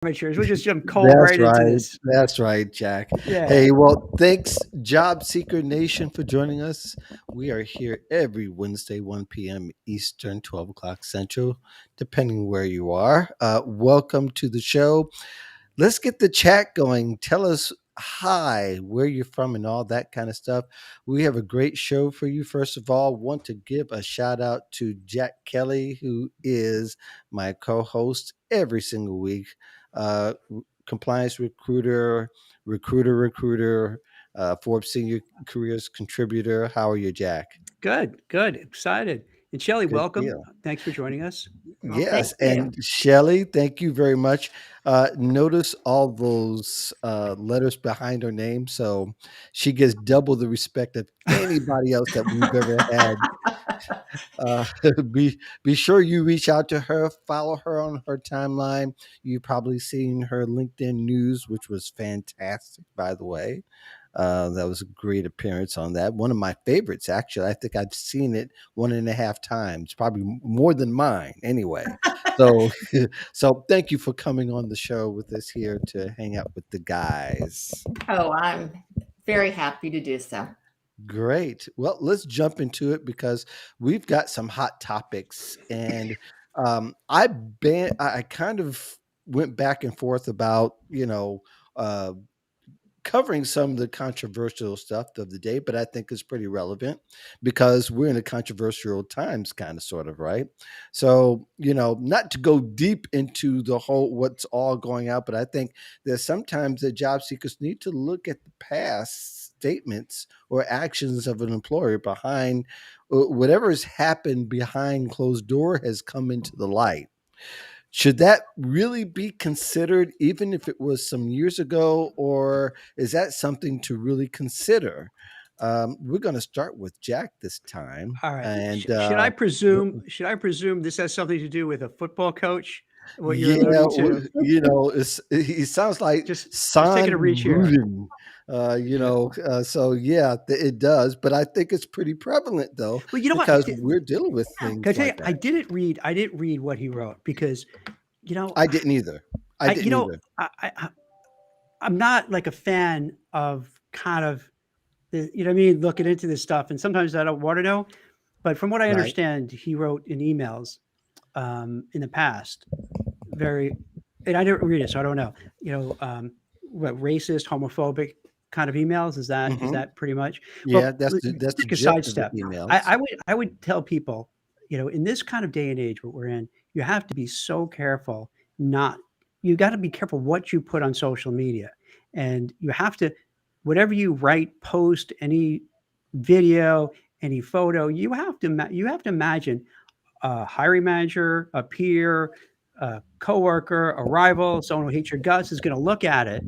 amateurs. We'll just jump cold That's right into right. this. That's right, Jack. Yeah. Hey, well, thanks, Job Seeker Nation, for joining us. We are here every Wednesday, 1 p.m. Eastern, 12 o'clock Central, depending where you are. Welcome to the show. Let's get the chat going. Tell us hi, where you're from, and all that kind of stuff. We have a great show for you. First of all, want to give a shout out to Jack Kelly, who is my co-host every single week. Compliance recruiter, Forbes Senior Careers contributor. How are you, Jack? Good. Good. Excited. And Shelly, Good welcome. deal. Thanks for joining us. Well, thank Yes, you. and Shelly, thank you very much. Notice all those letters behind her name, so she gets double the respect of anybody else that we've ever had. Uh, be sure you reach out to her, follow her on her timeline. You've probably seen her LinkedIn news, which was fantastic, by the way. That was a great appearance on that. One of my favorites, actually. I think I've seen it 1.5 times, probably more than mine, anyway. So, so thank you for coming on the show with us here to hang out with the guys. Oh, I'm very happy to do so. Great. Well, let's jump into it because we've got some hot topics, and I kind of went back and forth about uh, covering some of the controversial stuff of the day, but I think it's pretty relevant because we're in a controversial times, kind of, sort of, right? So, not to go deep into the whole what's all going out, but I think there's sometimes that job seekers need to look at the past statements or actions of an employer behind whatever has happened behind closed door has come into the light. Should that really be considered, even if it was some years ago, or is that something to really consider? We're going to start with Jack this time, All right. and Should I presume? Should I presume this has something to do with a football coach? What you're yeah, alluding to? he sounds like Just taking a Son reach here. Gruden. So yeah, it does, but I think it's pretty prevalent though Well, you know what? because we're dealing with Can things I tell you? like that. I didn't read what he wrote because you know, I didn't either. I I you didn't know, either. I'm not like a fan of kind of you know what I mean, looking into this stuff, and sometimes I don't want to know. But from what I Right. understand, he wrote in emails in the past, very, and I didn't read it, so I don't know. You know, what racist, homophobic kind of emails is Hmm. that pretty much? Yeah, Well, that's the take a gist of the sidestep. emails. I would tell people, you know, in this kind of day and age, what we're in, you have to be so careful. Not You got to be careful what you put on social media, and you have to whatever you write, post, any video, any photo, you have to imagine a hiring manager, a peer, a coworker, a rival, someone who hates your guts is going to look at it,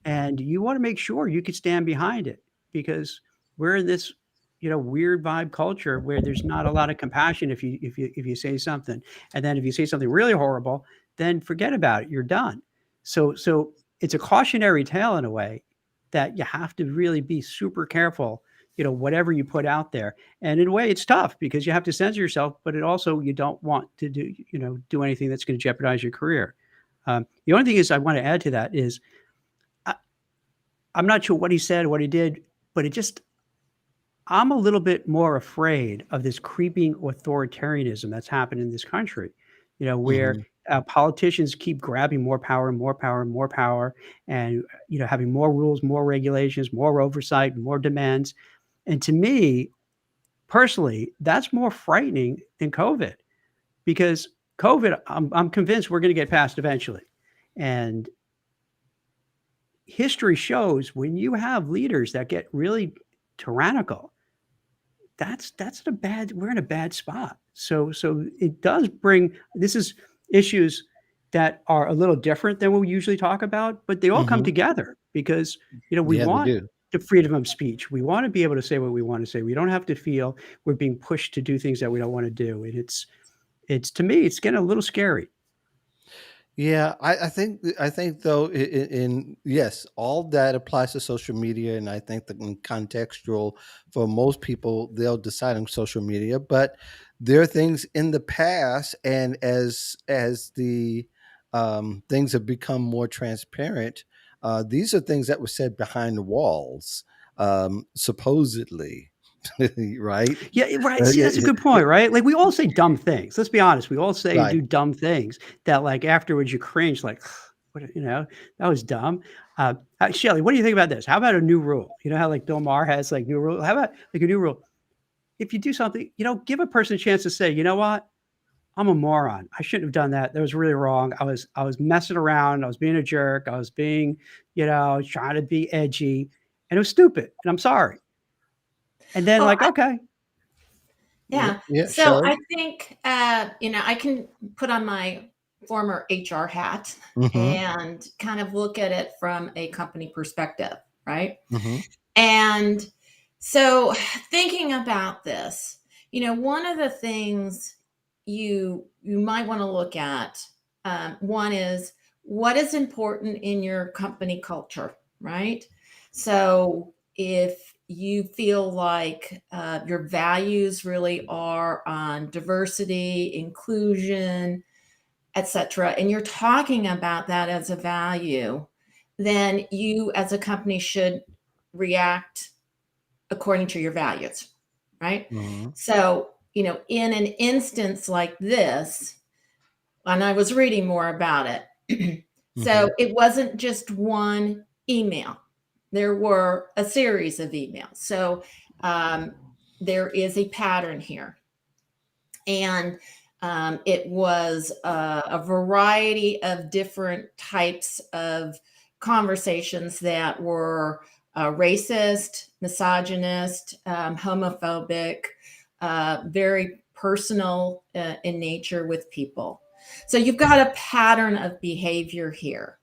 and you want to make sure you can stand behind it because we're in this, you know, weird vibe culture where there's not a lot of compassion if you say something, and then if you say something really horrible, then forget about it. You're done. So it's a cautionary tale in a way that you have to really be super careful. You know, whatever you put out there, and in a way, it's tough because you have to censor yourself, but it also you don't want to do anything that's going to jeopardize your career. The only thing is I want to add to that is I, I'm not sure what he said, what he did, but it just I'm a little bit more afraid of this creeping authoritarianism that's happened in this country. You know, where Mhm. politicians keep grabbing more power and more power and more power, and having more rules, more regulations, more oversight, more demands. And to me, personally, that's more frightening than COVID because COVID, I'm convinced we're going to get past eventually. And history shows when you have leaders that get really tyrannical, that's a bad we're in a bad spot. So it does bring this is issues that are a little different than what we usually talk about, but they all come Mhm. together because we Yeah, they want do. the freedom of speech. We want to be able to say what we want to say. We don't have to feel we're being pushed to do things that we don't want to do. And it's to me, it's getting a little scary. Yeah, I think though in yes, all that applies to social media, and I think that in contextual for most people, they'll decide on social media. But there are things in the past, and as the things have become more transparent. These are things that were said behind the walls, supposedly, right? Yeah, right. See, that's a good point, right? Like we all say dumb things. Let's be honest. We all say and Right. do dumb things that like afterwards you cringe, like, what, that was dumb. Shelly, what do you think about this? How about a new rule? You know how like Bill Maher has like new rule? How about like a new rule? If you do something, give a person a chance to say, you know what? I'm a moron. I shouldn't have done that. That was really wrong. I was messing around. I was being a jerk. I was being, trying to be edgy, and it was stupid. And I'm sorry. And then Well, like, okay, yeah. Yeah, So Shelley. I think, I can put on my former HR hat Hmm. and kind of look at it from a company perspective, right? Hmm. And so thinking about this, one of the things you might want to look at, one is what is important in your company culture, right? So if you feel like your values really are on diversity, inclusion, etc., and you're talking about that as a value, then you as a company should react according to your values, right? Hmm. So, in an instance like this, and I was reading more about it. Hmm. So it wasn't just one email, there were a series of emails. So um, there is a pattern here. And it was a variety of different types of conversations that were racist, misogynist, homophobic, very personal in nature with people. So you've got a pattern of behavior here.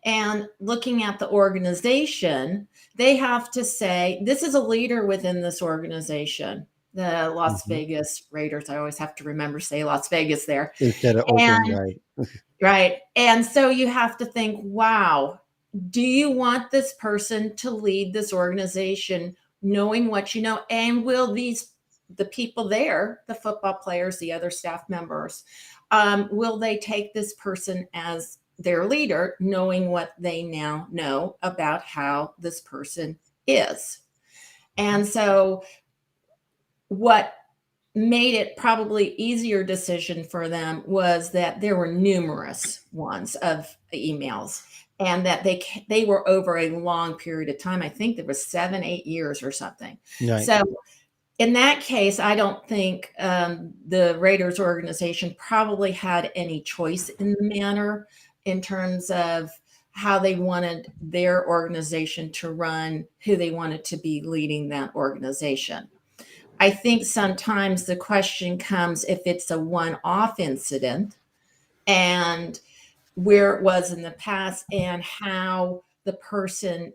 And looking at the organization, they have to say, this is a leader within this organization. The Las Hmm. Vegas Raiders, I always have to remember say Las Vegas there. Instead of Oakland, And right? right. And so you have to think, wow, do you want this person to lead this organization knowing what you know? And will the people there, the football players, the other staff members, will they take this person as their leader, knowing what they now know about how this person is? And so what made it probably easier decision for them was that there were numerous ones of emails, and that they were over a long period of time. I think there was 7-8 years or something. Right. So in that case, I don't think the Raiders organization probably had any choice in the matter in terms of how they wanted their organization to run, who they wanted to be leading that organization. I think sometimes the question comes if it's a one-off incident and where it was in the past and how the person,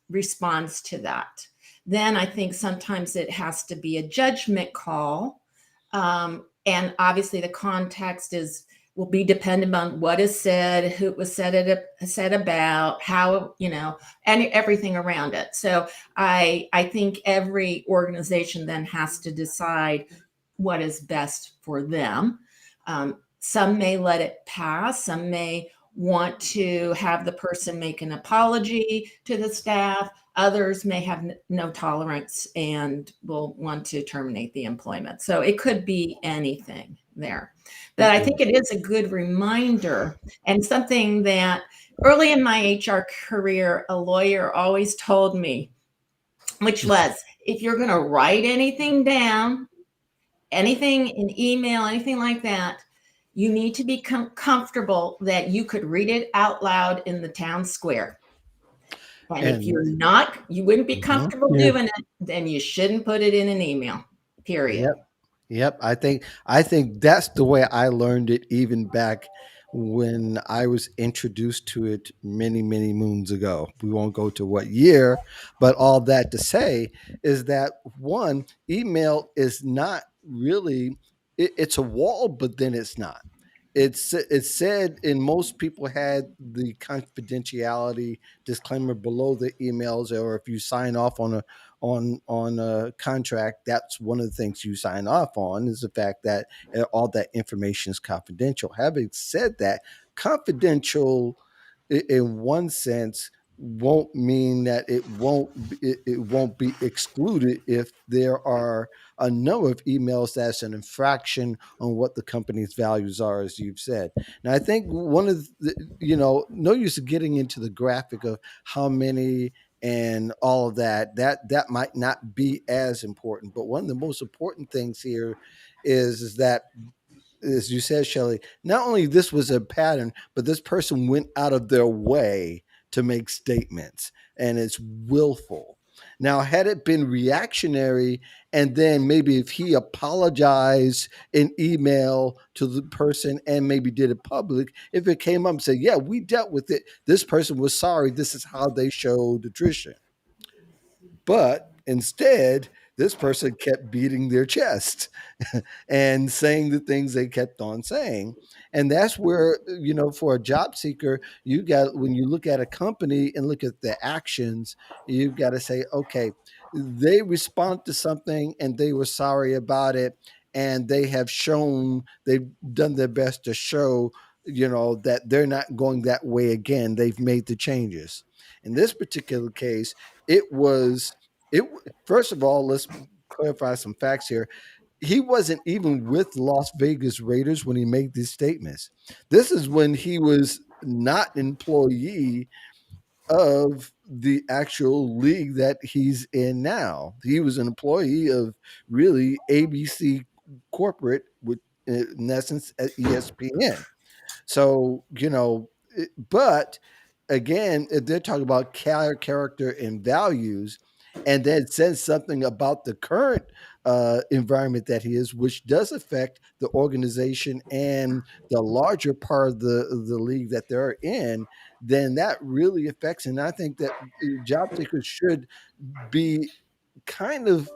responds to that. Then I think sometimes it has to be a judgment call, and obviously the context will be dependent on what is said, who it was said about, how, and everything around it. So I think every organization then has to decide what is best for them. Some may let it pass. Some may want to have the person make an apology to the staff. Others may have no tolerance and will want to terminate the employment. So it could be anything there. But I think it is a good reminder, and something that early in my HR career, a lawyer always told me, which was, if you're going to write anything down, anything in email, anything like that, you need to be comfortable that you could read it out loud in the town square. And if And you're not, you wouldn't be mhm. comfortable yeah. doing it, then you shouldn't put it in an email, period. Yep. Yep, I think that's the way I learned it even back when I was introduced to it many, many moons ago. We won't go to what year, but all that to say is that one, email is not really it's a wall, but then it's not. It's said, and most people had the confidentiality disclaimer below the emails, or if you sign off on a contract, that's one of the things you sign off on, is the fact that all that information is confidential. Having said that, confidential in one sense won't mean that it won't be excluded if there are a number of emails that's an infraction on what the company's values are, as you've said. And I think one of no use of getting into the graphic of how many and all of that. That might not be as important, but one of the most important things here is that, as you said, Shelley, not only this was a pattern, but this person went out of their way to make statements, and it's willful. Now, had it been reactionary, and then maybe if he apologized in email to the person and maybe did it public, if it came up and said, yeah, we dealt with it, this person was sorry, this is how they showed attrition. But instead, this person kept beating their chest and saying the things they kept on saying. And that's where, for a job seeker, you got, when you look at a company and look at the actions, you've got to say, okay, they respond to something and they were sorry about it. And they have shown, they've done their best to show, that they're not going that way again. They've made the changes. In this particular case, it was it first of all, let's clarify some facts here. He wasn't even with Las Vegas Raiders when he made these statements. This is when he was not an employee of the actual league that he's in now. He was an employee of really ABC corporate, with in essence at ESPN. So, but again, if they're talking about character and values, and then says something about the current environment that he is, which does affect the organization and the larger part of the league that they're in, then that really affects. And I think that job seekers should be kind of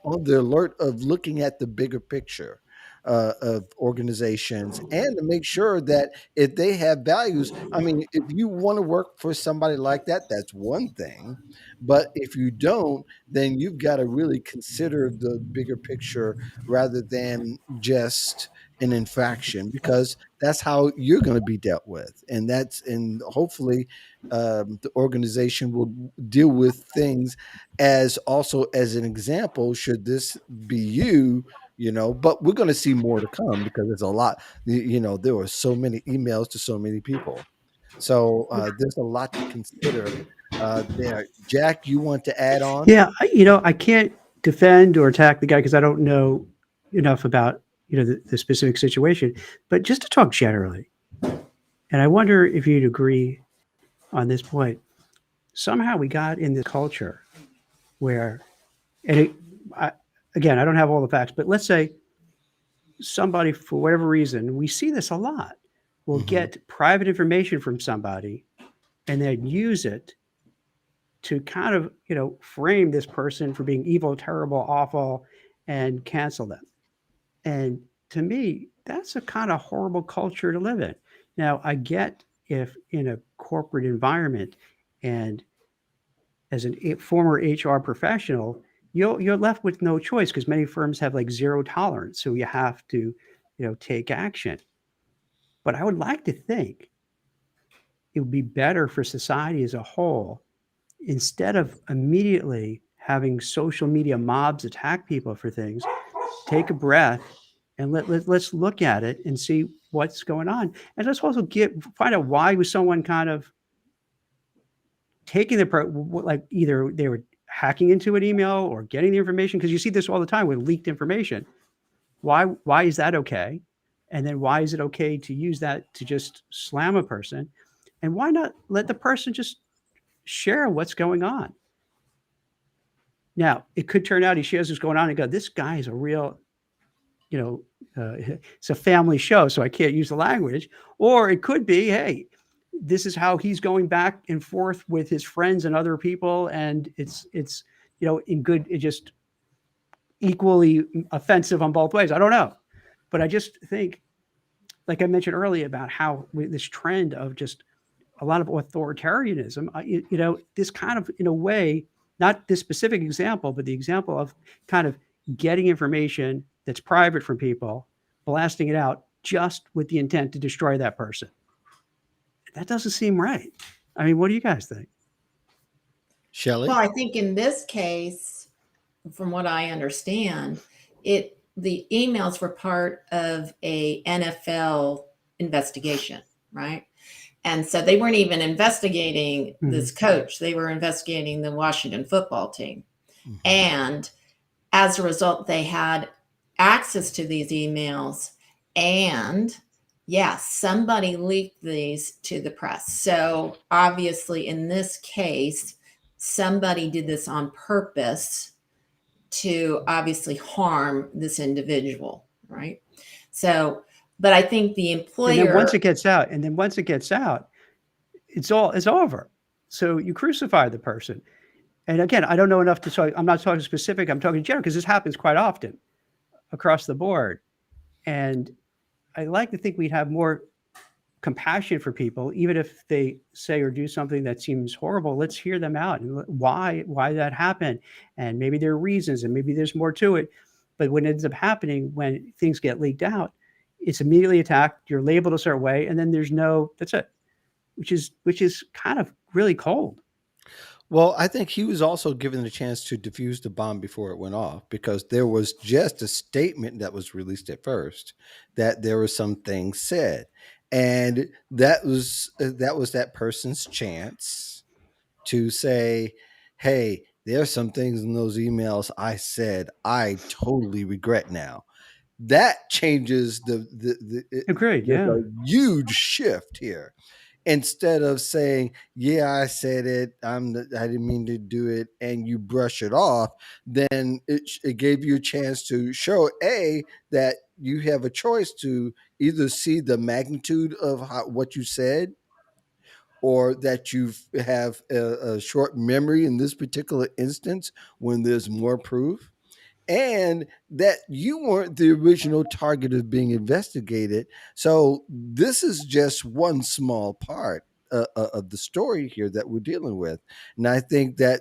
on the alert of looking at the bigger picture of organizations, and to make sure that if they have values, I mean, if you want to work for somebody like that, that's one thing. But if you don't, then you've got to really consider the bigger picture rather than just an infraction, because that's how you're going to be dealt with. And hopefully the organization will deal with things as also as an example, should this be you, but we're going to see more to come, because there's a lot, there were so many emails to so many people. So there's a lot to consider there. Jack, you want to add on? Yeah, I can't defend or attack the guy because I don't know enough about the specific situation. But just to talk generally, and I wonder if you'd agree on this point. Somehow we got in this culture where, and again, I don't have all the facts, but let's say somebody, for whatever reason, we see this a lot, will get private information from somebody and then use it to kind of, frame this person for being evil, terrible, awful, and cancel them. And to me, that's a kind of horrible culture to live in. Now, I get if in a corporate environment and as a former HR professional, you're left with no choice because many firms have like zero tolerance. So you have to, take action. But I would like to think it would be better for society as a whole, instead of immediately having social media mobs attack people for things, take a breath and let's look at it and see what's going on. And let's also find out why was someone kind of taking like either they were hacking into an email or getting the information, because you see this all the time with leaked information. Why is that okay? And then why is it okay to use that to just slam a person? And why not let the person just share what's going on? Now, it could turn out he shares what's going on and go, this guy is a real, it's a family show, so I can't use the language. Or it could be, hey, this is how he's going back and forth with his friends and other people, and it's in good, it just equally offensive on both ways. I don't know, but I just think like I mentioned earlier about how this trend of just a lot of authoritarianism, this kind of, in a way, not this specific example, but the example of kind of getting information that's private from people, blasting it out just with the intent to destroy that person. That doesn't seem right. I mean, what do you guys think? Shelley? Well, I think in this case, from what I understand, the emails were part of a NFL investigation, right? And so they weren't even investigating this coach; they were investigating the Washington football team. Mhm. And as a result, they had access to these emails, and yes, somebody leaked these to the press. So obviously, in this case, somebody did this on purpose to obviously harm this individual, right? So, but I think the And then employer, once it gets out, it's over. So you crucify the person. And again, I don't know enough to talk. I'm not talking specific. I'm talking general because this happens quite often across the board. And I like to think we'd have more compassion for people, even if they say or do something that seems horrible. Let's hear them out and why that happened, and maybe there are reasons, and maybe there's more to it. But what ends up happening when things get leaked out, it's immediately attacked. You're labeled a certain way, and then that's it, which is kind of really cold. Well, I think he was also given the chance to defuse the bomb before it went off because there was just a statement that was released at first that there were some things said, and that was that person's chance to say, "Hey, there's some things in those emails I said I totally regret now." That changes Agreed. there's Yeah. a huge shift here. Instead of saying, "Yeah, I said it. I didn't mean to do it," and you brush it off, then it gave you a chance to show that you have a choice to either see the magnitude of what you said, or that you have a short memory in this particular instance when there's more proof, and that you weren't the original target of being investigated. So this is just one small part of the story here that we're dealing with. And I think that,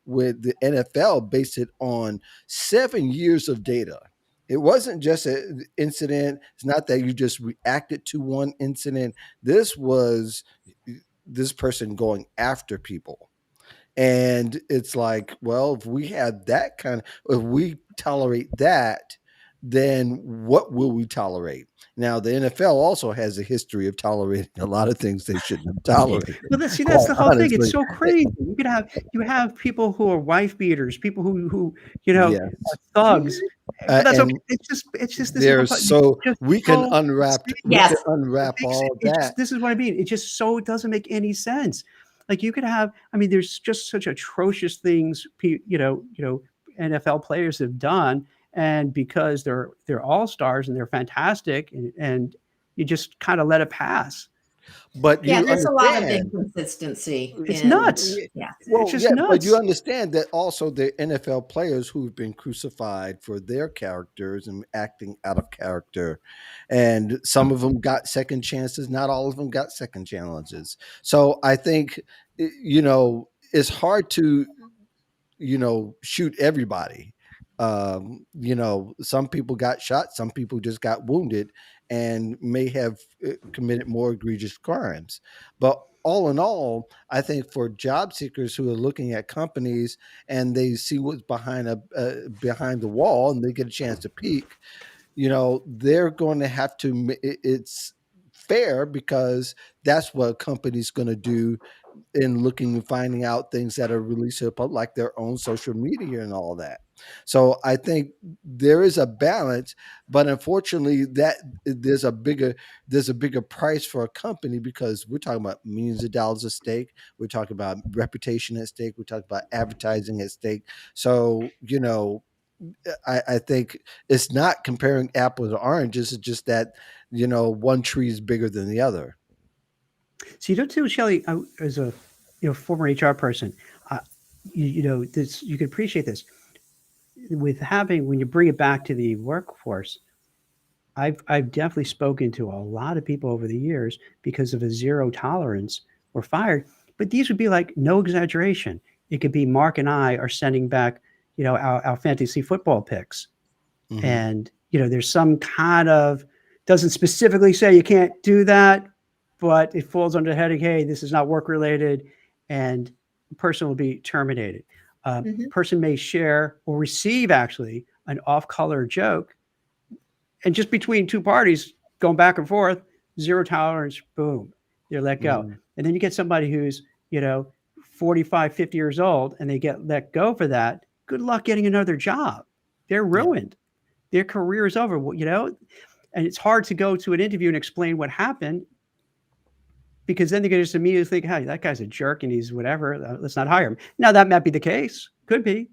with the NFL, based it on 7 years of data. It wasn't just an incident. It's not that you just reacted to one incident. This was this person going after people. And it's like, well, if we have that if we tolerate that, then what will we tolerate? Now, the NFL also has a history of tolerating a lot of things they shouldn't have tolerated, Well, that's quite the whole thing. It's honestly. so crazy. You have people who are wife beaters, people who are Yes. thugs, but that's okay. And It's just this is the there's part. so Just we can so yes, unwrap all that. this is what I mean. It just so it doesn't make any sense. Like you could have. I mean, there's just such atrocious things. NFL players have done, and because they're all stars and they're fantastic, and you just kind of let it pass. But yeah, you there's a lot of understand. inconsistency It's in, nuts. yeah. It's Well, just yeah, but you nuts. understand that also the NFL players who've been crucified for their characters and acting out of character, and some of them got second chances. Not all of them got second chances. So I think, it's hard to, shoot everybody. Some people got shot, some people just got wounded and may have committed more egregious crimes. But all in all, I think for job seekers who are looking at companies and they see what's behind the wall and they get a chance to peek, they're going to have to. It's fair because that's what a company's going to do in looking and finding out things that are released to the public, like their own social media and all that. So I think there is a balance, but unfortunately, that there's a bigger price for a company because we're talking about millions of dollars at stake. We're talking about reputation at stake. We're talking about advertising at stake. So I think it's not comparing apples to oranges. It's just that one tree is bigger than the other. So you don't too, Shelley, as a former HR person, uh, this you can appreciate this with having when you bring it back to the workforce. I've definitely spoken to a lot of people over the years because of a zero tolerance were fired. But these would be like no exaggeration. It could be Mark and I are sending back, our fantasy football picks, Hmm. and there's some kind of doesn't specifically say you can't do that, but it falls under the heading, hey, this is not work related, and the person will be terminated. Mhm. Person may share or receive actually an off-color joke, and just between two parties going back and forth, zero tolerance, boom, they're let go. Hmm. And then you get somebody who's, you know, 45, 50 years old and they get let go for that. Good luck getting another job. They're Yeah. ruined. Their career is over, and it's hard to go to an interview and explain what happened because then they're going to just immediately think, hey, that guy's a jerk and he's whatever. Let's not hire him. Now, that might be the case. Could be.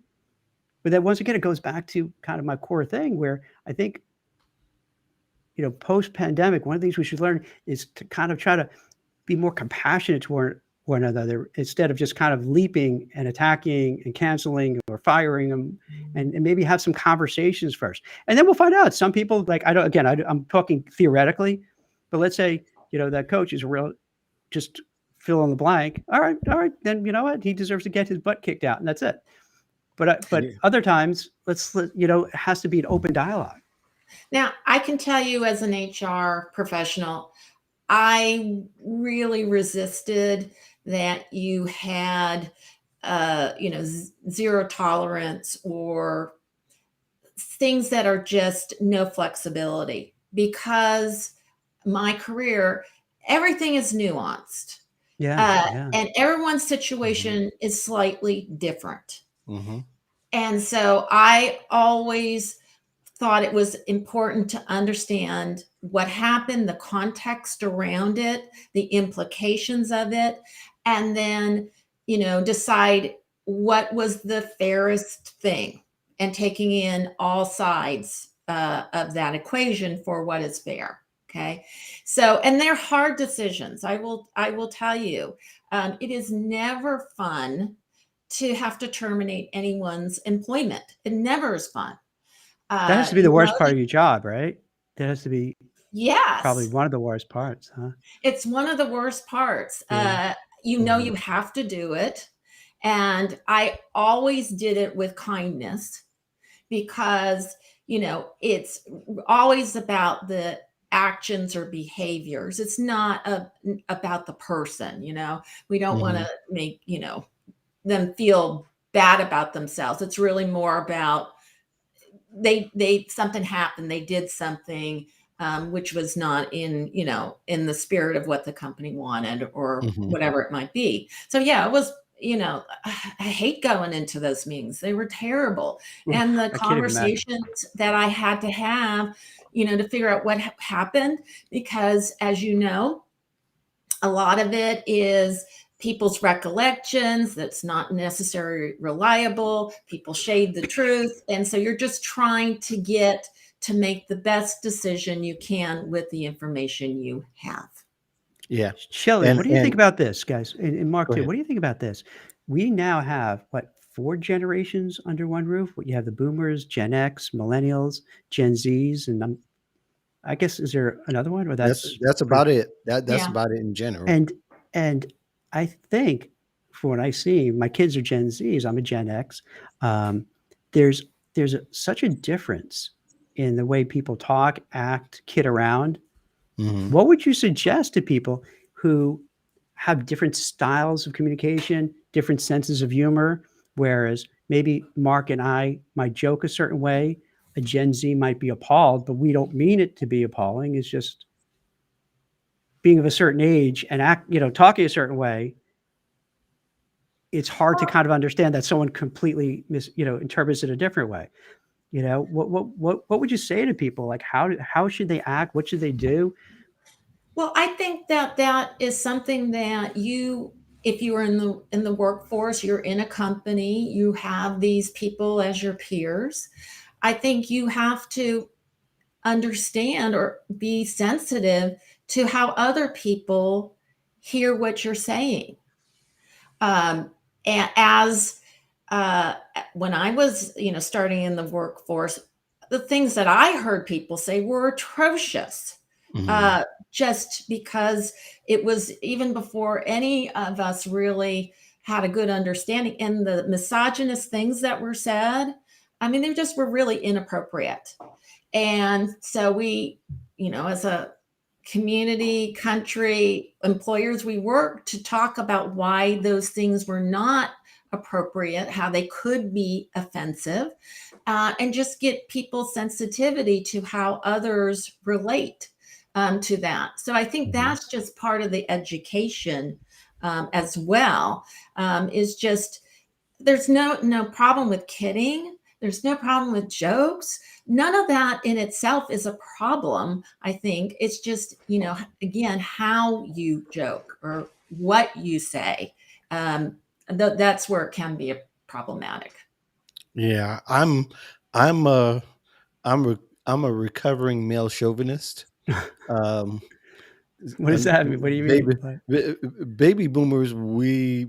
But then once again, it goes back to kind of my core thing where I think post pandemic, one of the things we should learn is to kind of try to be more compassionate toward one another instead of just kind of leaping and attacking and canceling or firing them, and maybe have some conversations first. And then we'll find out. Some people, like, I don't, again, I'm talking theoretically, but let's say, that coach is a real, just fill in the blank. All right, then you know what? He deserves to get his butt kicked out, and that's it. But Yeah. other times, it has to be an open dialogue. Now, I can tell you as an HR professional, I really resisted that you had, zero tolerance or things that are just no flexibility because my career, everything is nuanced. Yeah, yeah. And everyone's Hmm. situation is slightly different. Hmm. And so I always thought it was important to understand what happened, the context around it, the implications of it, and then, decide what was the fairest thing and taking in all sides of that equation for what is fair. Okay. So, and they're hard decisions. I will tell you, it is never fun to have to terminate anyone's employment. It never is fun. That has to be the worst part of your job, right? That has to be probably Yes, one of the worst parts, huh? it's one of the worst parts. Yeah. Hmm. You have to do it. And I always did it with kindness because, it's always about the actions or behaviors. It's not about the person, We don't want Hmm. to make, them feel bad about themselves. It's really more about they something happened, they did something which was not in the spirit of what the company wanted or Hmm. whatever it might be. So yeah, it was, I hate going into those meetings. They were terrible. And the I can't even imagine. conversations that I had to have, to figure out what happened, because as you know, a lot of it is people's recollections that's not necessarily reliable. People shade the truth. And so you're just trying to get to make the best decision you can with the information you have. Yeah. Shelley, And what do you think about this, guys? And Mark go too. ahead. What do you think about this? We now have what, four generations under one roof? What, you have the boomers, Gen X, millennials, Gen Zs, and I guess, is there another one, or that's That's pretty? about it. That's Yeah. about it in general. And and I think from what I see, my kids are Gen Zs. I'm a Gen X. Um, there's such a difference in the way people talk, act, kid around. Hmm. What would you suggest to people who have different styles of communication, different senses of humor? Whereas maybe Mark and I might joke a certain way, a Gen Z might be appalled, but we don't mean it to be appalling. It's just being of a certain age and talking a certain way. It's hard to kind of understand that someone completely interprets it a different way. What would you say to people? Like, how should they act? What should they do? Well, I think that that is something that if you are in the workforce, you're in a company, you have these people as your peers. I think you have to understand or be sensitive to how other people hear what you're saying. And as when I was, starting in the workforce, the things that I heard people say were atrocious. Mhm. Uh, just because it was even before any of us really had a good understanding, and the misogynist things that were said, I mean, they just were really inappropriate. And so we, as a community, country, employers, we work to talk about why those things were not appropriate, how they could be offensive, and just get people's sensitivity to how others relate to that. So I think Mhm. that's just part of the education as well. Is just there's no problem with kidding. There's no problem with jokes. None of that in itself is a problem. I think it's just, again, how you joke or what you say. Um, that's where it can be problematic. Yeah, I'm a I'm a I'm a recovering male chauvinist. Um, What does that mean? What do you baby mean? Like, baby boomers, we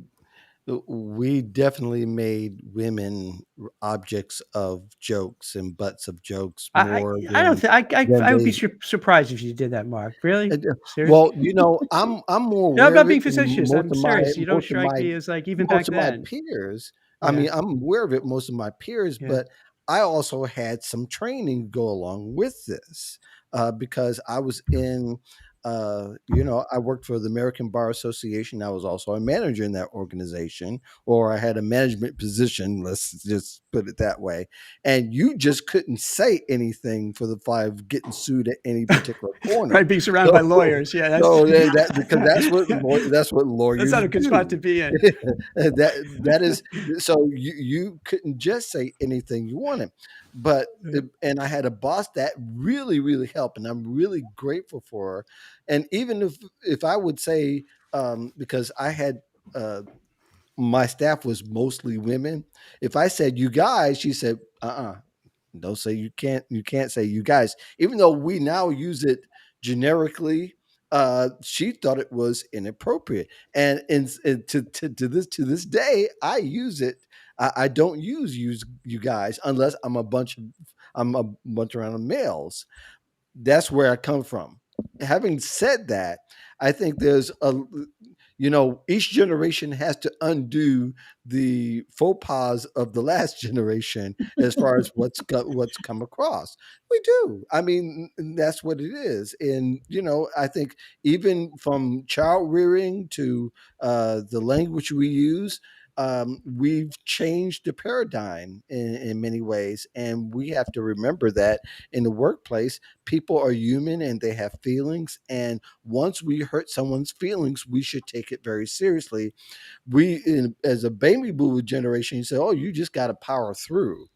definitely made women objects of jokes and butts of jokes I more I don't think than I would be they. surprised if you did that, Mark. Really? Seriously? Well, I'm more No, I'm aware not of it being than facetious. I'm serious. You don't most of strike my me as like even back most of my then. peers. I Yeah, mean, I'm aware of it most of my peers, yeah. but I also had some training go along with this because I was in. I worked for the American Bar Association. I was also a manager in that organization, or I had a management position. Let's just put it that way. And you just couldn't say anything for the five getting sued at any particular corner. Right, being surrounded by So, lawyers. Yeah, that's so that because that's what that's not lawyers a good spot to do. be in. That is so you couldn't just say anything you wanted, but and I had a boss that really helped, and I'm really grateful for her. And even if I would say because I had my staff was mostly women, if I said you guys, she said don't say you can't say you guys, even though we now use it generically. She thought it was inappropriate, and to this day I use it. I don't use you guys unless I'm a bunch around of males. That's where I come from. Having said that, I think there's each generation has to undo the faux pas of the last generation as far as what's come across. We do. I mean, that's what it is. And I think even from child rearing to the language we use, we've changed the paradigm in many ways, and we have to remember that in the workplace people are human and they have feelings, and once we hurt someone's feelings we should take it very seriously. As a baby boomer generation, you say, oh, you just got to power through.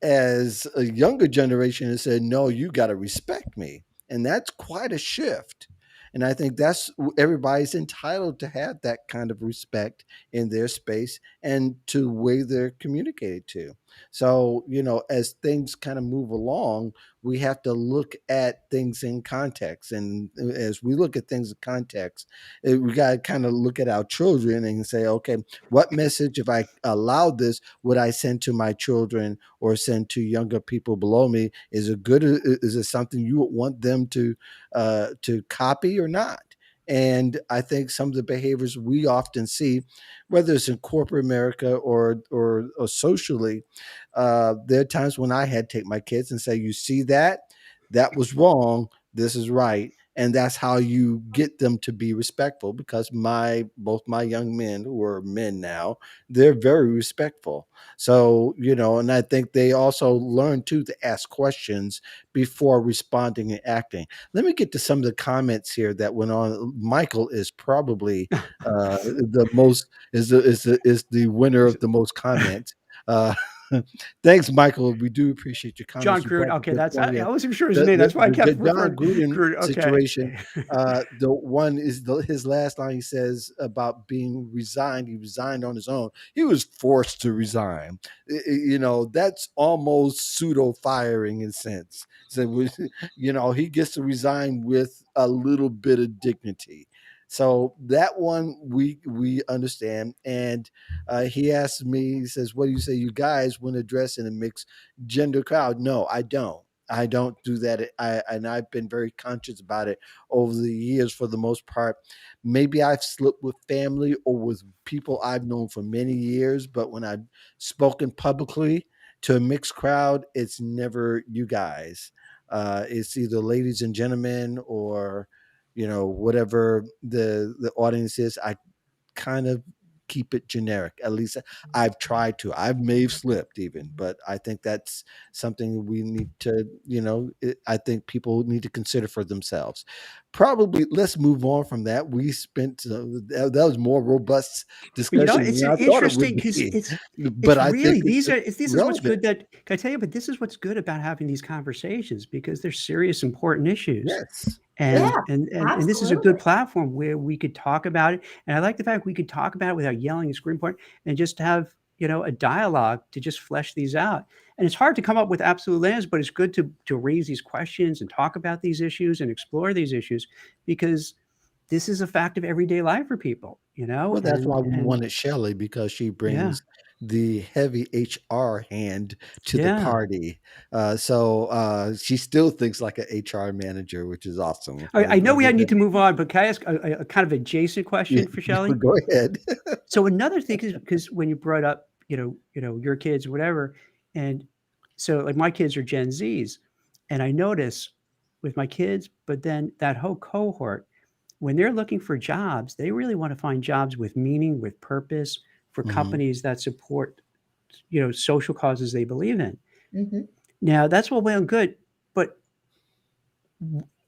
As a younger generation has said, no, you got to respect me. And that's quite a shift. And I think that's everybody's entitled to have that kind of respect in their space and to the way they're communicated to. So, as things kind of move along, we have to look at things in context. And as we look at things in context, we got to kind of look at our children and say, okay, what message, if I allowed this, would I send to my children or send to younger people below me? Is it good? Is it something you would want them to copy or not? And I think some of the behaviors we often see, whether it's in corporate America or socially, there are times when I had to take my kids and say, "You see that? That was wrong. This is right." And that's how you get them to be respectful, because both my young men, who are men now, they're very respectful. So, and I think they also learn too to ask questions before responding and acting. Let me get to some of the comments here that went on. Michael is probably the most is the winner of the most comments. Uh, Thanks, Michael. We do appreciate your John comments. You Gruden. brought up a Okay, good that's point I here. wasn't sure his The name. the That's why I the kept John referring Gruden Gruden. Okay. situation. The one is his last line. He says about being resigned. He resigned on his own. He was forced to resign. That's almost pseudo firing in a sense. So he gets to resign with a little bit of dignity. So that one we understand. And he asked me, he says, "What do you say, you guys, when addressing a mixed gender crowd?" No, I don't. I don't do that. And I've been very conscious about it over the years. For the most part, maybe I've slipped with family or with people I've known for many years, but when I've spoken publicly to a mixed crowd, it's never you guys. It's either ladies and gentlemen, or whatever the audience is. I kind of keep it generic. At least I've tried to. I may have slipped even, but I think that's something we need to, I think people need to consider for themselves. Probably let's move on from that. We spent that was more robust Well, discussion it's than I thought it would interesting because be, it's but I think really it's this is what's relevant. good. That can I tell you? But this is what's good about having these conversations, because they're serious, important issues. Yes. Yeah, And this is a good absolutely. platform where we could talk about it. And I like the fact we could talk about it without yelling and screaming for it, and just have, a dialogue to just flesh these out. And it's hard to come up with absolute answers, but it's good to raise these questions and talk about these issues and explore these issues, because this is a fact of everyday life for people, Well, that's why we and wanted Shelley, because she yeah, brings the heavy HR hand to the yeah. party. So she still thinks like an HR manager, which is awesome. I know we need to move on, but can I ask a kind of adjacent Yeah, question for Shelley? go ahead. So another thing is, because when you brought up, your kids, whatever, and so like my kids are Gen Zs, and I notice with my kids, but then that whole cohort, when they're looking for jobs, they really want to find jobs with meaning, with purpose, for Mhm. companies that support, social causes they believe in. Mhm. Now that's all well and good, but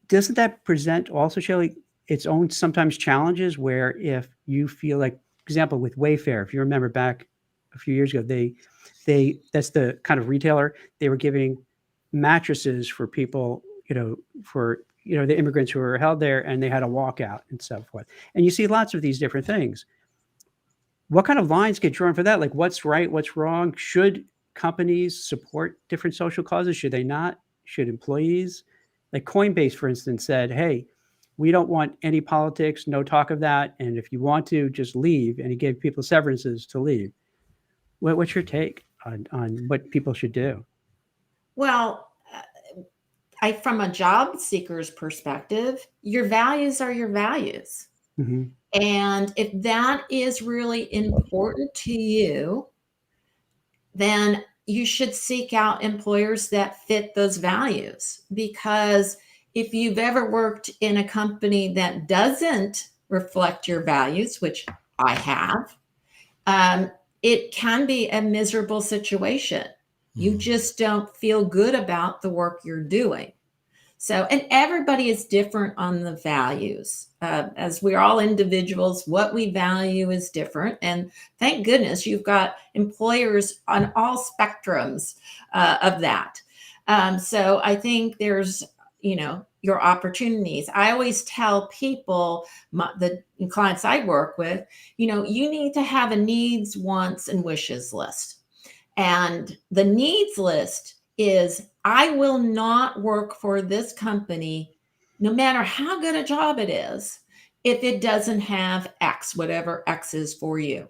doesn't that present also, Shelley, its own sometimes challenges, where if you feel like, example, with Wayfair, if you remember back a few years ago, they that's the kind of retailer, they were giving mattresses for people, for, the immigrants who were held there, and they had a walkout and so forth. And you see lots of these different things. What kind of lines get drawn for that? Like, what's right, what's wrong? Should companies support different social causes? Should they not? Should employees? Like Coinbase, for instance, said, hey, we don't want any politics, no talk of that. And if you want to, just leave. And he gave people severances to leave. What's your take on what people should do? Well, from a job seeker's perspective, your values are your values. Mm-hmm. And if that is really important to you, then you should seek out employers that fit those values. Because if you've ever worked in a company that doesn't reflect your values, which I have, it can be a miserable situation. You Mhm. just don't feel good about the work you're doing. So, and everybody is different on the values. As we're all individuals, what we value is different. And thank goodness you've got employers on all spectrums of that. So I think there's, your opportunities. I always tell people, the clients I work with, you need to have a needs, wants, and wishes list. And the needs list is, I will not work for this company, no matter how good a job it is, if it doesn't have X, whatever X is for you.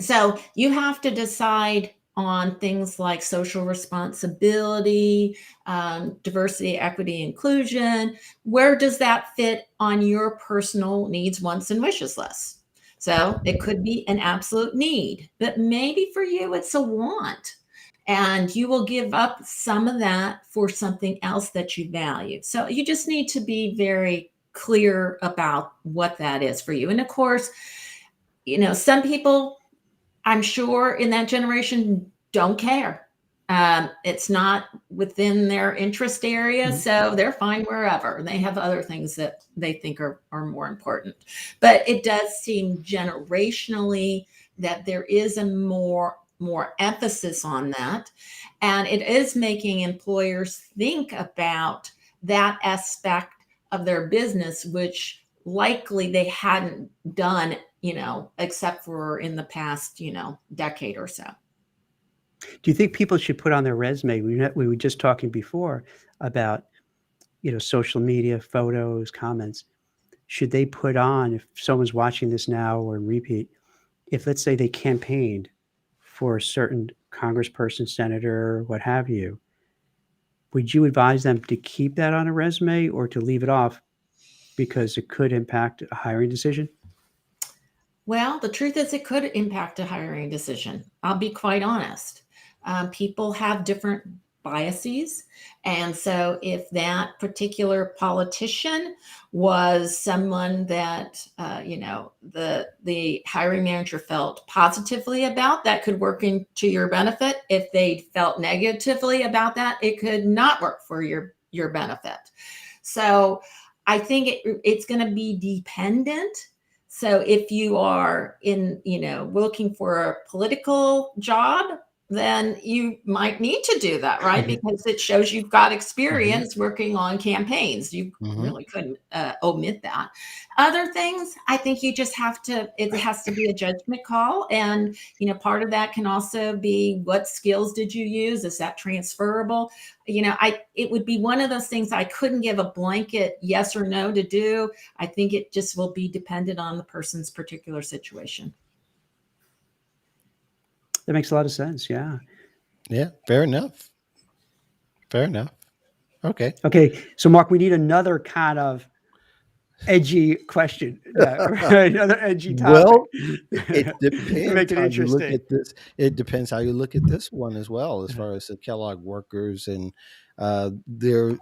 So you have to decide on things like social responsibility, diversity, equity, inclusion. Where does that fit on your personal needs, wants, and wishes list? So it could be an absolute need, but maybe for you it's a want. And you will give up some of that for something else that you value. So you just need to be very clear about what that is for you. And of course, some people, I'm sure, in that generation don't care. It's not within their interest area, Mm-hmm. so they're fine wherever. They have other things that they think are more important. But it does seem generationally that there is a more emphasis on that, and it is making employers think about that aspect of their business, which likely they hadn't done, except for in the past, decade or so. Do you think people should put on their resume? We were just talking before about, social media, photos, comments. should they put on, if someone's watching this now or in repeat, if let's say they campaigned for a certain congressperson, senator, what have you, would you advise them to keep that on a resume or to leave it off because it could impact a hiring decision? Well, the truth is, it could impact a hiring decision. I'll be quite honest. People have different biases. And so, if that particular politician was someone that, the hiring manager felt positively about, that could work into your benefit. If they felt negatively about that, it could not work for your benefit. So, I think it's going to be dependent. So if you are looking for a political job, then you might need to do that, right? Because it shows you've got experience working on campaigns. You really couldn't omit that. Other things, I think you just it has to be a judgment call. And, part of that can also be, what skills did you use? Is that transferable? It would be one of those things I couldn't give a blanket yes or no to do. I think it just will be dependent on the person's particular situation. That makes a lot of sense. Yeah. Yeah. Fair enough. Okay. Okay. So, Mark, we need another kind of edgy question, another edgy topic. Well, it depends Make it how you look interesting. at this. It depends how you look at this one as well, as far as the Kellogg workers, and their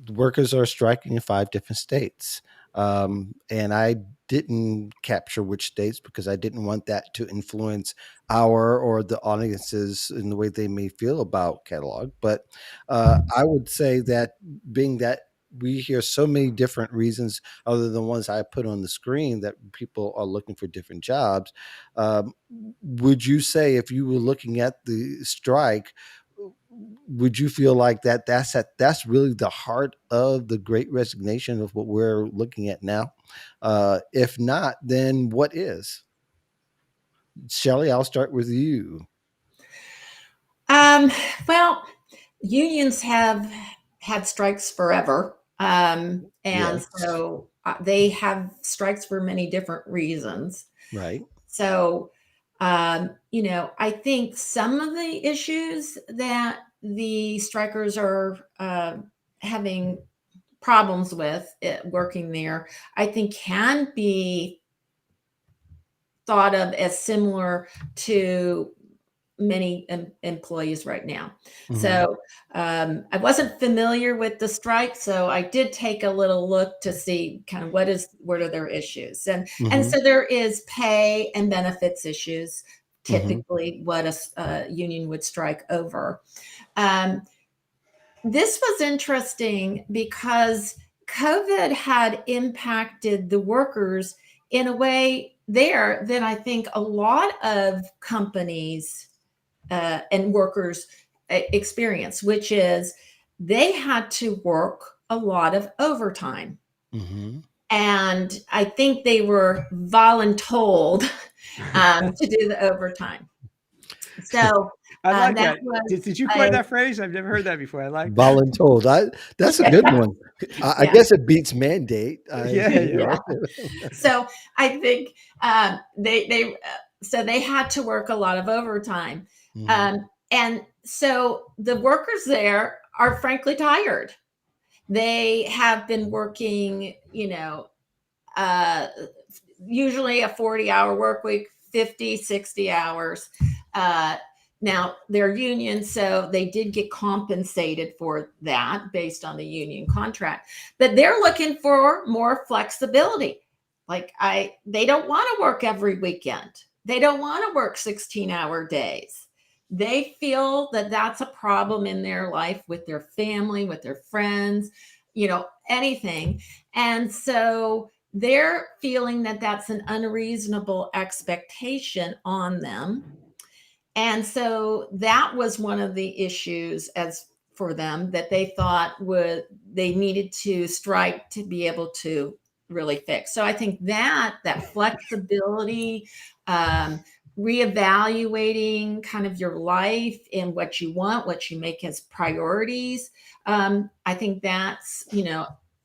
workers are striking in 5 different states. And I didn't capture which states because I didn't want that to influence our or the audiences in the way they may feel about Kellogg. But I would say that, being that we hear so many different reasons other than the ones I put on the screen, that people are looking for different jobs. Would you say, if you were looking at the strike, would you feel like that's really the heart of the Great Resignation of what we're looking at now? If not, then what is? Shelley, I'll start with you. Well, unions have had strikes forever. Yes. So they have strikes for many different reasons. Right. So, I think some of the issues that the strikers are having problems with working there, I think can be thought of as similar to many employees right now. So I wasn't familiar with the strike, so I did take a little look to see kind of what are their issues, and so there is pay and benefits issues. Typically, what a union would strike over. This was interesting because COVID had impacted the workers in a way there that I think a lot of companies and workers experience, which is they had to work a lot of overtime. And I think they were voluntold to do the overtime. So I like that. was, Did you coin that phrase? I've never heard that before. I like that. Voluntold. That's a good one. I guess it beats mandate. Yeah. So I think they had to work a lot of overtime. And so the workers there are frankly tired. They have been working, usually a 40-hour work week, 50, 60 hours. Now they're union, so they did get compensated for that based on the union contract, but they're looking for more flexibility. Like they don't want to work every weekend. They don't want to work 16-hour days. They feel that that's a problem in their life with their family, with their friends, anything. And so they're feeling that that's an unreasonable expectation on them. And so that was one of the issues as for them that they thought they needed to strike to be able to really fix. So I think that flexibility, reevaluating kind of your life and what you want, what you make as priorities. I think that's,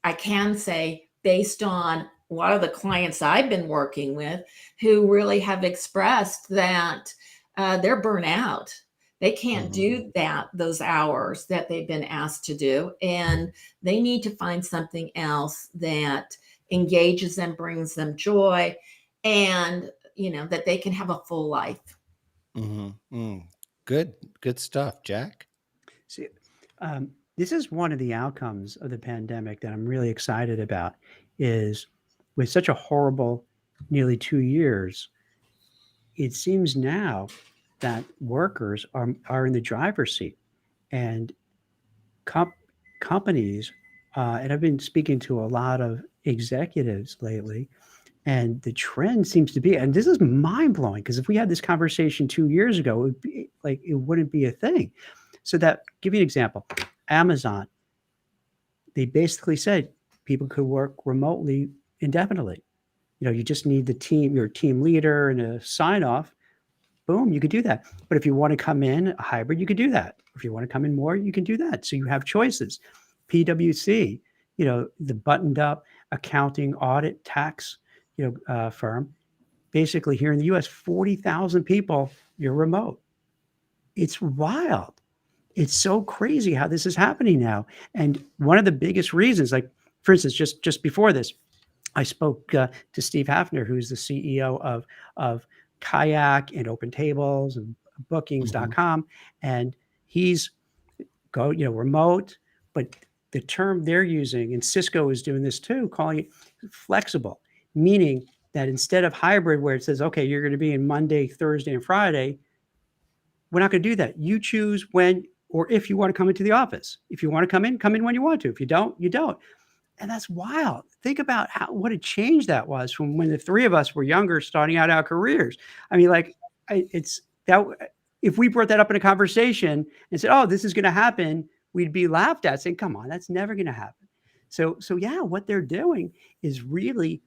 I can say based on a lot of the clients I've been working with who really have expressed that they're burnt out. They can't do those hours that they've been asked to do, and they need to find something else that engages them, brings them joy, and that they can have a full life. Good stuff, Jack. See, this is one of the outcomes of the pandemic that I'm really excited about is with such a horrible nearly 2 years, it seems now that workers are in the driver's seat and comp- companies, and I've been speaking to a lot of executives lately, and the trend seems to be, and this is mind blowing because if we had this conversation 2 years ago, it would be like it wouldn't be a thing. So that give you an example, Amazon, they basically said people could work remotely indefinitely. You just need your team leader and a sign off. Boom, you could do that. But if you want to come in a hybrid, you could do that. If you want to come in more, you can do that. So you have choices. PwC, the buttoned up accounting, audit, tax, firm, basically here in the US, 40,000 people, you're remote. It's wild. It's so crazy how this is happening now. And one of the biggest reasons, like for instance, just before this, I spoke to Steve Hafner, who's the CEO of Kayak and Open Tables and Bookings.com, and he's remote, but the term they're using, and Cisco is doing this too, calling it flexible, meaning that instead of hybrid, where it says, okay, you're going to be in Monday, Thursday, and Friday, we're not going to do that. You choose when or if you want to come into the office. If you want to come in when you want to. If you don't, you don't. And that's wild. Think about what a change that was from when the three of us were younger, starting out our careers. I mean, like, it's that if we brought that up in a conversation and said, "Oh, this is going to happen," we'd be laughed at, saying, "Come on, that's never going to happen." So yeah, what they're doing is really,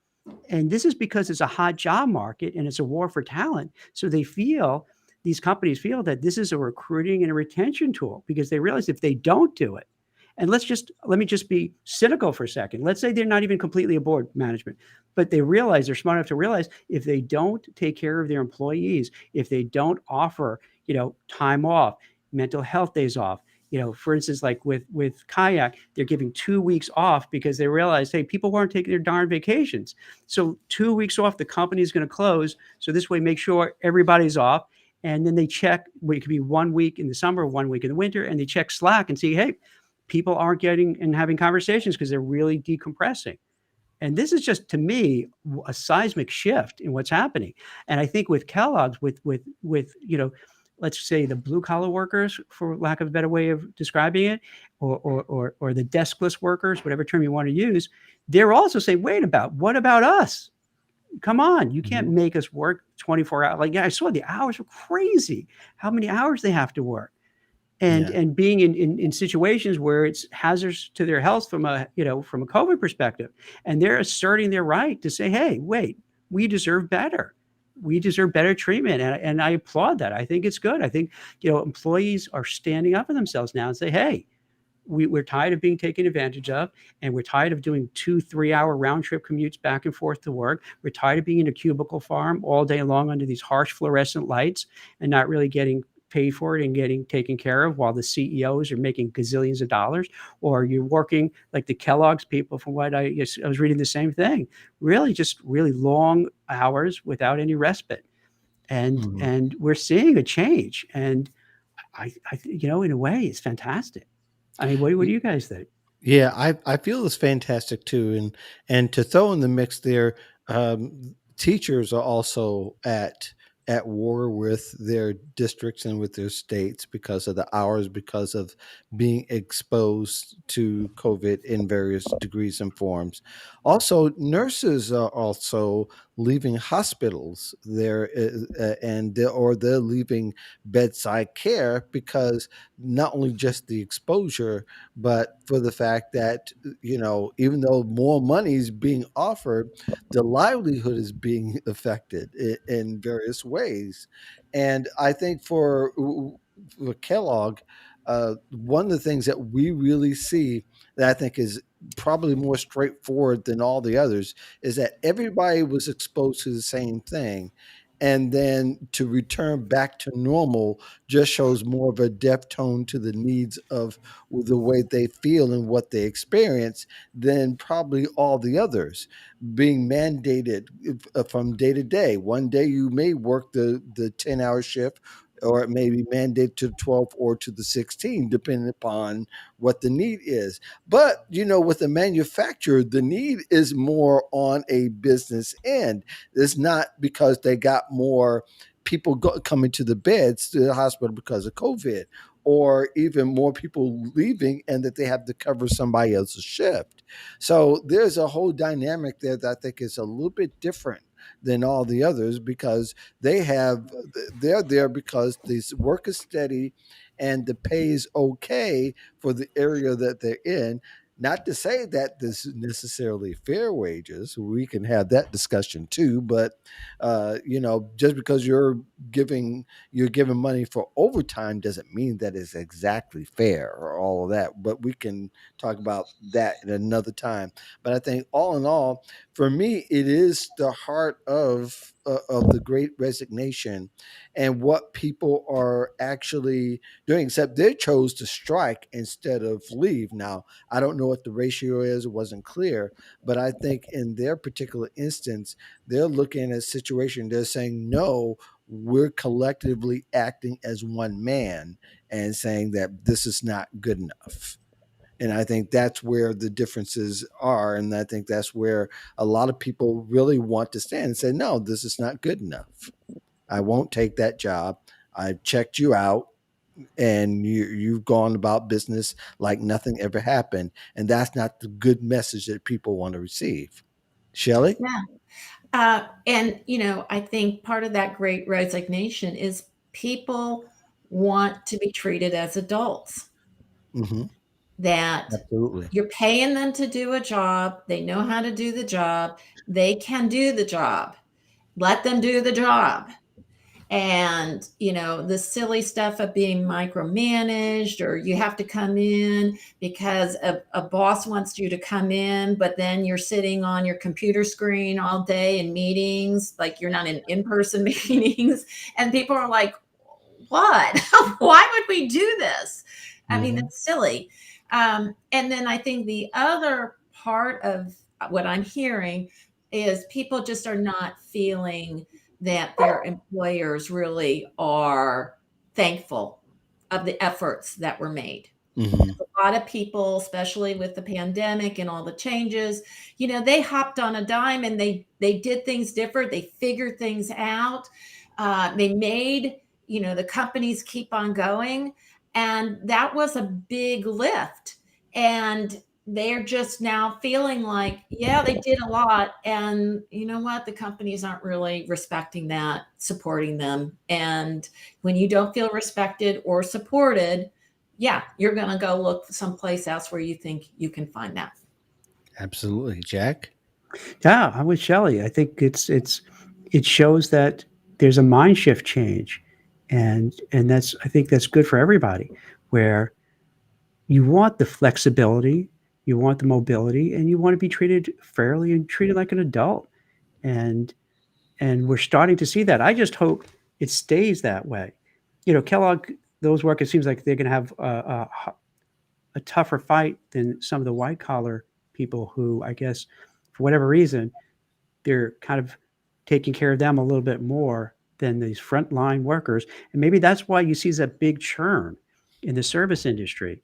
and this is because it's a hot job market and it's a war for talent. So these companies feel that this is a recruiting and a retention tool because they realize if they don't do it, and let me just be cynical for a second. Let's say they're not even completely aboard management, but they're smart enough to realize if they don't take care of their employees, if they don't offer, time off, mental health days off, for instance, like with Kayak, they're giving 2 weeks off because they realize, hey, people weren't taking their darn vacations. So 2 weeks off, the company is going to close. So this way, make sure everybody's off. And then they check, it could be 1 week in the summer, 1 week in the winter, and they check Slack and see, hey, people aren't getting and having conversations because they're really decompressing. And this is just, to me, a seismic shift in what's happening. And I think with Kellogg's, with let's say the blue collar workers, for lack of a better way of describing it, or the deskless workers, whatever term you want to use, they're also saying, what about us? Come on, you can't make us work 24 hours. Like, yeah, I saw the hours were crazy. How many hours they have to work. And being in situations where it's hazardous to their health from a COVID perspective, and they're asserting their right to say, hey, wait, we deserve better. We deserve better treatment. And I applaud that. I think it's good. I think, employees are standing up for themselves now and say, hey, we're tired of being taken advantage of, and we're tired of doing 2-3 hour round trip commutes back and forth to work. We're tired of being in a cubicle farm all day long under these harsh fluorescent lights and not really getting paid for it and getting taken care of while the CEOs are making gazillions of dollars, or you're working like the Kellogg's people. From what I was reading the same thing, just really long hours without any respite. And we're seeing a change. And I in a way, it's fantastic. I mean, what do you guys think? Yeah, I feel it's fantastic too, and to throw in the mix there, teachers are also at war with their districts and with their states because of the hours, because of being exposed to COVID in various degrees and forms. Also, nurses are also leaving hospitals there, or they're leaving bedside care because not only just the exposure, but for the fact that even though more money is being offered, the livelihood is being affected in various ways. And I think for Kellogg, one of the things that we really see that I think is probably more straightforward than all the others, is that everybody was exposed to the same thing. And then to return back to normal just shows more of a depth tone to the needs of the way they feel and what they experience than probably all the others being mandated from day to day. One day you may work the 10-hour shift, or it may be mandated to 12 or to the 16, depending upon what the need is. But with the manufacturer, the need is more on a business end. It's not because they got more people coming to the beds to the hospital because of COVID, or even more people leaving and that they have to cover somebody else's shift. So there's a whole dynamic there that I think is a little bit different than all the others, because they're there because the work is steady and the pay is okay for the area that they're in. Not to say that this is necessarily fair wages. We can have that discussion too. But just because you're giving money for overtime doesn't mean that it's exactly fair or all of that. But we can talk about that at another time. But I think all in all, for me, it is the heart of the Great Resignation and what people are actually doing. Except they chose to strike instead of leave. Now, I don't know what the ratio is; it wasn't clear. But I think in their particular instance, they're looking at a situation. They're saying, "No, we're collectively acting as one man and saying that this is not good enough." And I think that's where the differences are. And I think that's where a lot of people really want to stand and say, no, this is not good enough. I won't take that job. I've checked you out, and you've gone about business like nothing ever happened. And that's not the good message that people want to receive. Shelley? Yeah. And, I think part of that great resignation is people want to be treated as adults, Hmm. that Absolutely. you're paying them to do a job. They know how to do the job. They can do the job. Let them do the job. And the silly stuff of being micromanaged, or you have to come in because a boss wants you to come in, but then you're sitting on your computer screen all day in meetings, like you're not in person meetings, and people are like, what? Why would we do this? I mean, Hmm. it's silly. And then I think the other part of what I'm hearing is people just are not feeling that their employers really are thankful of the efforts that were made. Hmm. A lot of people, especially with the pandemic and all the changes, they hopped on a dime and they did things different. They figured things out. They made the companies keep on going, and that was a big lift. And they're just now feeling like, yeah, they did a lot, and you know what, the companies aren't really respecting that, supporting them. And when you don't feel respected or supported, yeah, you're going to go look someplace else where you think you can find that. Absolutely. Jack? Yeah, I'm with Shelley. I think it shows that there's a mind shift change, and that's I think that's good for everybody. Where you want the flexibility, you want the mobility, and you want to be treated fairly and treated like an adult. And and we're starting to see that. I just hope it stays that way. Kellogg, those workers seems like they're going to have a tougher fight than some of the white collar people who, I guess, for whatever reason, they're kind of taking care of them a little bit more than these frontline workers. And maybe that's why you see that big churn in the service industry,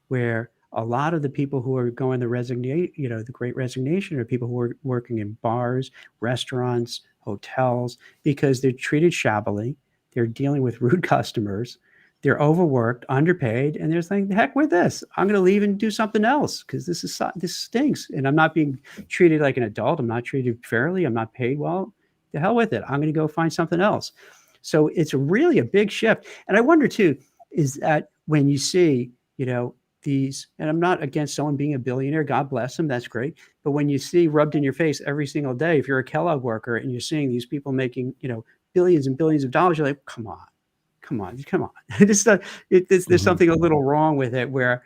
where a lot of the people who are going the the great resignation are people who are working in bars, restaurants, hotels, because they're treated shabbily. They're dealing with rude customers. They're overworked, underpaid, and they're saying, "The heck with this! I'm going to leave and do something else because this stinks, and I'm not being treated like an adult. I'm not treated fairly. I'm not paid well. The hell with it. I'm going to go find something else." So it's really a big shift. And I wonder too, is that when you see, these, and I'm not against someone being a billionaire, God bless them, that's great. But when you see rubbed in your face every single day, if you're a Kellogg worker and you're seeing these people making, billions and billions of dollars, you're like, come on, come on, come on. There's Hmm. something a little wrong with it where,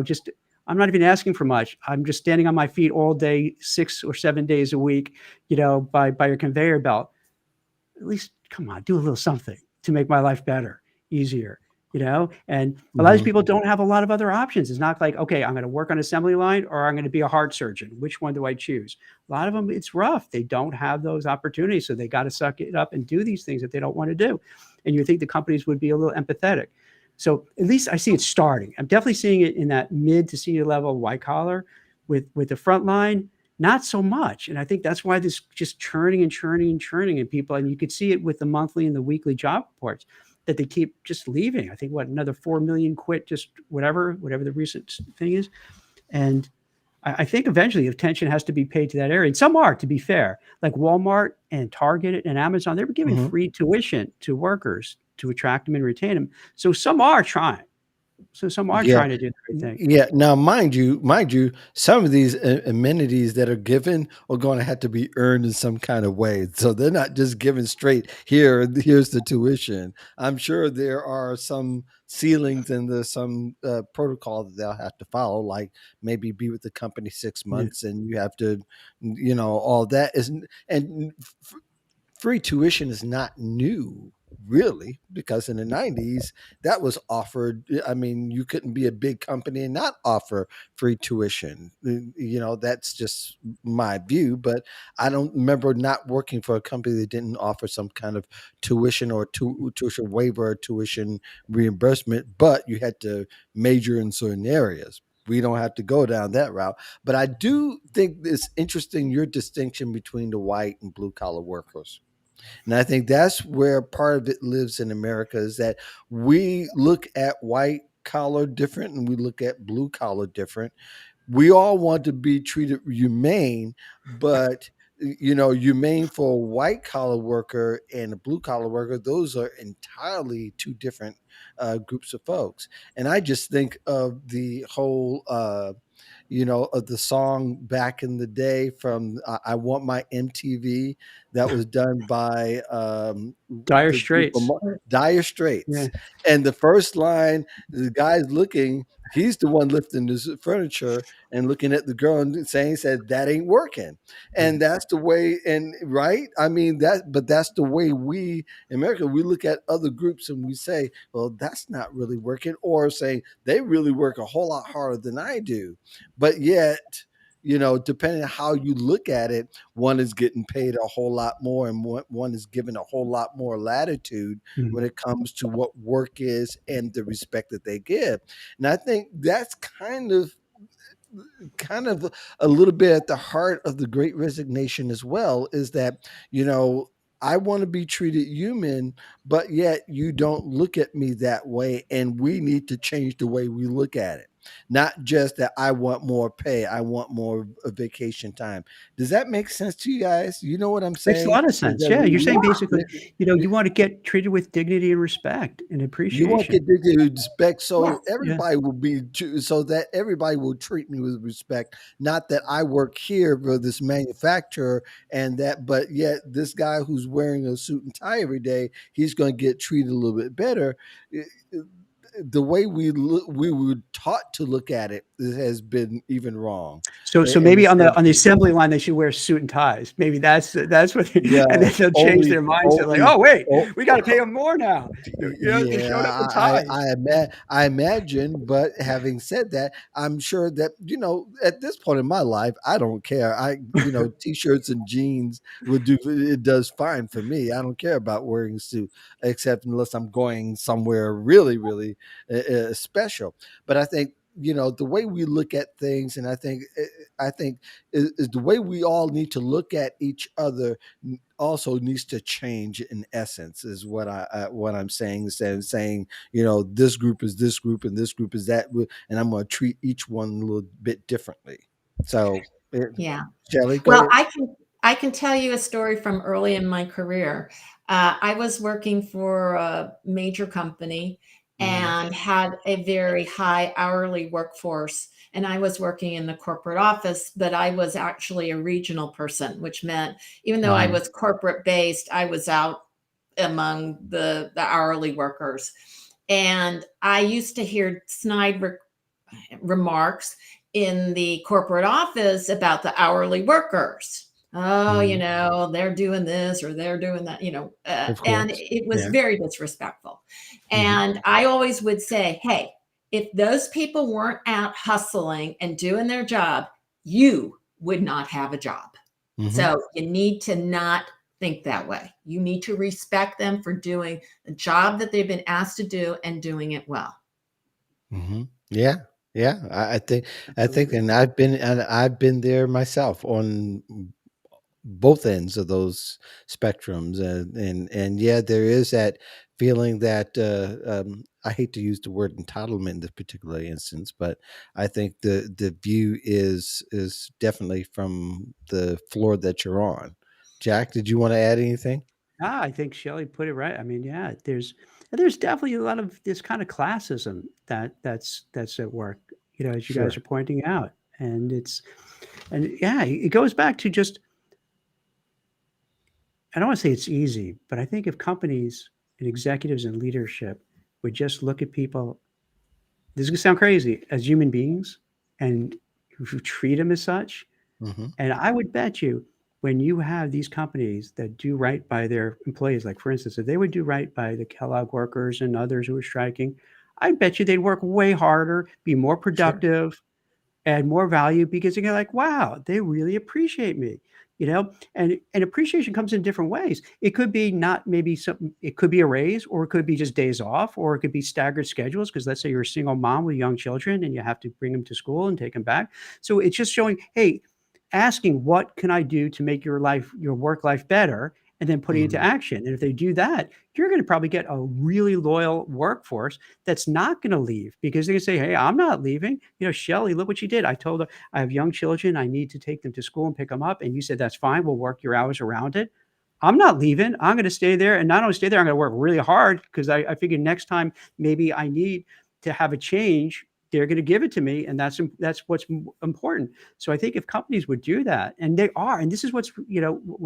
just I'm not even asking for much. I'm just standing on my feet all day, 6 or 7 days a week, by your conveyor belt. At least come on, do a little something to make my life better, easier, And a lot of these Mhm. people don't have a lot of other options. It's not like, okay, I'm going to work on assembly line or I'm going to be a heart surgeon. Which one do I choose? A lot of them, it's rough. They don't have those opportunities. So they got to suck it up and do these things that they don't want to do. And you think the companies would be a little empathetic. So at least I see it starting. I'm definitely seeing it in that mid to senior level white collar with the front line, not so much. And I think that's why this just churning and churning and churning in people. And you could see it with the monthly and the weekly job reports that they keep just leaving. I think another 4 million quit, just whatever the recent thing is. And I think eventually attention has to be paid to that area. And some are, to be fair, like Walmart and Target and Amazon, they were giving Mhm. free tuition to workers to attract them and retain them. So some are trying. So some are Yeah. trying to do the right thing. Yeah. Now, mind you, some of these amenities that are given are going to have to be earned in some kind of way. So they're not just given straight here. Here's the tuition. I'm sure there are some ceilings and there's some protocol that they'll have to follow, like maybe be with the company 6 months and you have to, all that isn't. And free tuition is not new, really, because in the 90s that was offered. I mean, you couldn't be a big company and not offer free tuition. That's just my view, but I don't remember not working for a company that didn't offer some kind of tuition or tuition waiver or tuition reimbursement, but you had to major in certain areas. We don't have to go down that route. But I do think it's interesting, your distinction between the white and blue collar workers. And I think that's where part of it lives in America, is that we look at white collar different and we look at blue collar different. We all want to be treated humane, but humane for a white collar worker and a blue collar worker, those are entirely two different groups of folks. And I just think of the whole of the song back in the day from I Want My MTV, that was done by Dire the group Straits. Dire Yeah. Straits. And the first line, the guy's looking, he's the one lifting the furniture and looking at the girl and said, that ain't working. Yeah. And that's the way, and right? I mean, but that's the way we in America, we look at other groups and we say, well, that's not really working, or saying they really work a whole lot harder than I do. But yet, depending on how you look at it, one is getting paid a whole lot more and one is given a whole lot more latitude Mhm. when it comes to what work is and the respect that they give. And I think that's kind of a little bit at the heart of the great resignation as well, is that, I want to be treated human, but yet you don't look at me that way. And we need to change the way we look at it. Not just that I want more pay, I want more vacation time. Does that make sense to you guys? You know what I'm Makes a saying? lot of Is sense. that Yeah, you're saying Yeah. basically, you want to get treated with dignity and respect and You want to appreciation. get the respect, so Yes. Yeah. everybody will so that everybody will treat me with respect. Not that I work here for this manufacturer and that, but yet this guy who's wearing a suit and tie every day, he's going to get treated a little bit better. The way we were taught to look at it has been even wrong. So In the maybe on sense, the assembly line, they should wear suit and ties. Maybe that's what yeah, and then they'll change their mindset, like, only, "Oh, wait, oh, we gotta pay them more now." They yeah, showed up in ties. I imagine. But having said that, I'm sure that at this point in my life, I don't care. T-shirts and jeans will do. It does fine for me. I don't care about wearing a suit, except unless I'm going somewhere really, really special. But I think the way we look at things, and I think is the way we all need to look at each other also needs to change in essence, is what I'm saying. Instead of saying this group is this group and this group is that and I'm going to treat each one a little bit differently. So Yeah. Shelley, go Well, ahead. I can tell you a story from early in my career. I was working for a major company Mhm. and had a very high hourly workforce. And I was working in the corporate office, but I was actually a regional person, which meant even though I Mhm. was corporate based, I was out among the hourly workers. And I used to hear snide remarks in the corporate office about the hourly workers. Oh, Mhm. they're doing this or they're doing that, Of and course. it was Yeah. very disrespectful. Mhm. And I always would say, hey, if those people weren't out hustling and doing their job, you would not have a job. Mhm. So you need to not think that way. You need to respect them for doing the job that they've been asked to do and doing it well. Mhm. Yeah. Yeah. I think Absolutely. and I've been there myself on both ends of those spectrums, and yeah, there is that feeling that I hate to use the word entitlement in this particular instance, but I think the view is definitely from the floor that you're on. Jack, did you want to add anything? I think Shelley put it right. I mean, yeah, there's definitely a lot of this kind of classism that's at work, as you guys Sure. are pointing out. And yeah, it goes back to just, I don't want to say it's easy, but I think if companies and executives and leadership would just look at people, this is gonna sound crazy, as human beings, and who treat them as such. Hmm. And I would bet you when you have these companies that do right by their employees, like for instance, if they would do right by the Kellogg workers and others who are striking, I bet you they'd work way harder, be more Sure. productive, add more value because you're like, wow, they really appreciate me, and appreciation comes in different ways. It could be not maybe something, it could be a raise, or it could be just days off, or it could be staggered schedules. Because let's say you're a single mom with young children and you have to bring them to school and take them back. So it's just showing, hey, asking what can I do to make your work life better, and then putting it into Hmm. action. And if they do that, you're going to probably get a really loyal workforce that's not going to leave because they can say, hey, I'm not leaving. Shelly, look what you did. I told her I have young children. I need to take them to school and pick them up. And you said, that's fine. We'll work your hours around it. I'm not leaving. I'm going to stay there. And not only stay there, I'm going to work really hard because I figure next time maybe I need to have a change, they're going to give it to me. And that's what's important. So I think if companies would do that, and they are, and this is what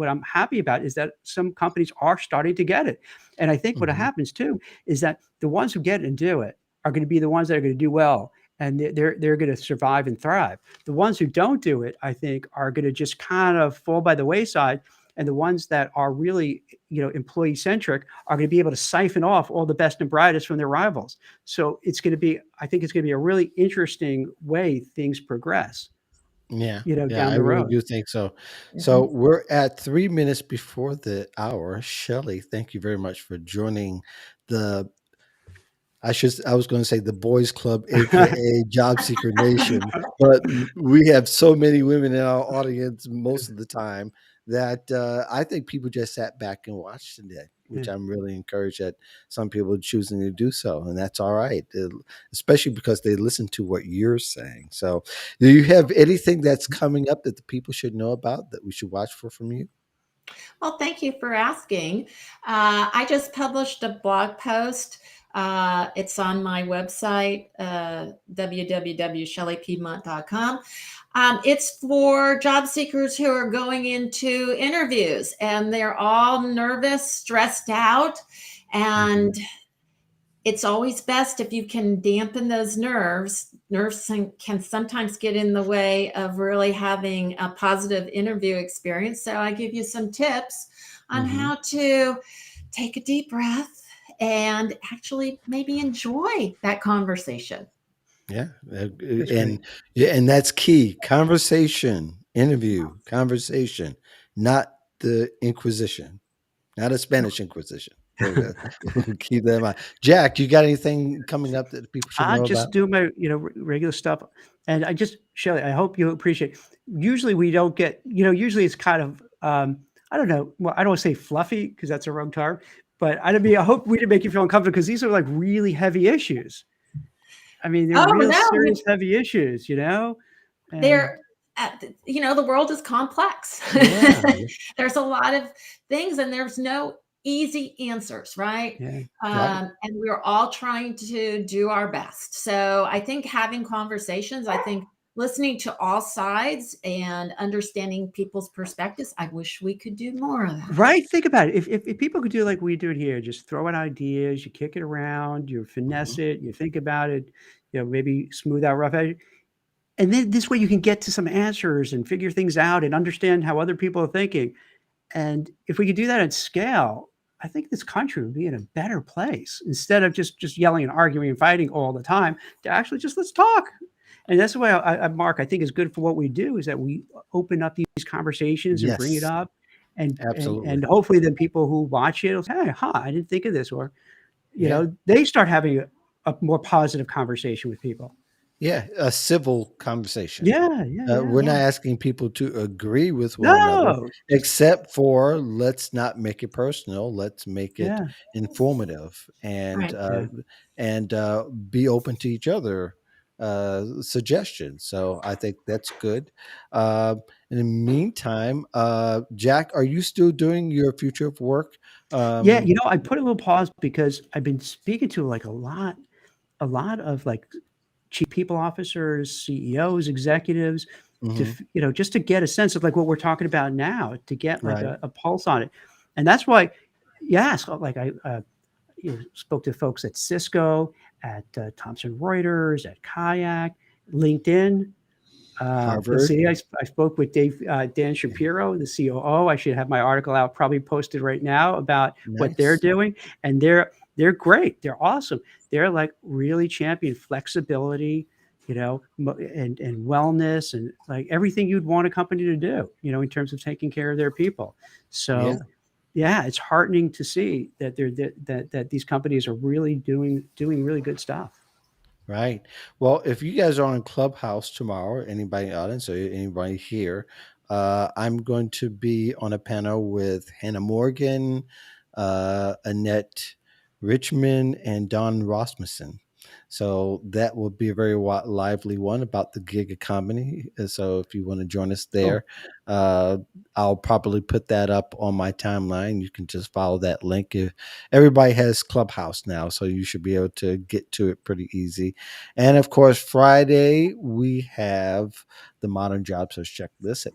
I'm happy about is that some companies are starting to get it. And I think what Hmm. happens too is that the ones who get it and do it are going to be the ones that are going to do well, and they're going to survive and thrive. The ones who don't do it, I think, are going to just kind of fall by the wayside. And the ones that are really, employee centric are going to be able to siphon off all the best and brightest from their rivals. So I think it's going to be a really interesting way things progress, Yeah. Yeah, down I the really road. do think so. So Mhm. we're at 3 minutes before the hour. Shelley, thank you very much for joining the I was gonna say the boys club, AKA Job Seeker Nation, but we have so many women in our audience most of the time that, I think people just sat back and watched today, which Yeah. I'm really encouraged that some people are choosing to do so, and that's alright, especially because they listen to what you're saying. So, do you have anything that's coming up that the people should know about that we should watch for from you? Well, thank you for asking. I just published a blog post. It's on my website, www.shelleypiedmont.com. It's for job seekers who are going into interviews and they're all nervous, stressed out, Mhm. and it's always best if you can dampen those nerves. Nerves can sometimes get in the way of really having a positive interview experience. So I give you some tips on Mhm. how to take a deep breath and actually maybe enjoy that conversation. Yeah, That's great. and yeah, and that's key. Conversation, interview, conversation, not the Inquisition, not a Spanish Inquisition. There we go. Keep that in mind. Jack, you got anything coming up that people should I know about? just do my, regular stuff. And Shelley, I hope you appreciate. Usually we don't get, usually it's kind of, I don't know. Well, I don't want to say fluffy because that's a wrong term, but I hope we didn't make you feel uncomfortable because these are like really heavy issues. I mean, they're Oh, real no, serious, heavy issues, and they're the world is complex. yeah, There's a lot of things and there's no easy answers, right? yeah. Right. And we're all trying to do our best. So I think having conversations, I think listening to all sides and understanding people's perspectives, I wish we could do more of that. Right? Think about it. If people could do like we do it here, just throw out ideas, you kick it around, you finesse Mhm. it, you think about it, maybe smooth out rough edges. And then this way you can get to some answers and figure things out and understand how other people are thinking. And if we could do that at scale, I think this country would be in a better place instead of just yelling and arguing and fighting all the time. To actually just let's talk. And that's the way Mark, I think is good for what we do is that we open up these conversations and bring it Yes, up, and absolutely. hopefully then people who watch it will say, hey, I didn't think of this, or Yeah. they start having a more positive conversation with people. Yeah, a civil conversation. Yeah, yeah, yeah, We're not yeah. asking people to agree with one another, No, just except for let's not make it personal. Let's make it yeah, informative Right. and be open to each other suggestions. So I think that's good. Uh, in the meantime, Jack, are you still doing your future of work? yeah. Um, I put a little pause because I've been speaking to like a lot of like chief people officers, CEOs, executives, mhm, just to get a sense of like what we're talking about now, to get like right, a pulse on it. And that's why, yes, like I spoke to folks at Cisco, at Thomson Reuters, at Kayak, LinkedIn. Let's Harvard. see, I spoke with Dan Shapiro, the COO. I should have my article out, probably posted right now about what they're Nice. doing, and they're great. They're awesome. They're like really champion flexibility, and wellness and like everything you'd want a company to do, in terms of taking care of their people. Yeah. So yeah, it's heartening to see that that these companies are really doing really good stuff. Right. Well, if you guys are on Clubhouse tomorrow, anybody in the audience or anybody here, I'm going to be on a panel with Hannah Morgan, Annette Richmond, and Don Rasmussen. So that will be a very lively one about the gig economy. So if you want to join us Cool. there, uh, I'll probably put that up on my timeline. You can just follow that link. Everybody has Clubhouse now, so you should be able to get to it pretty easy. And of course, Friday we have the Modern Job Search Checklist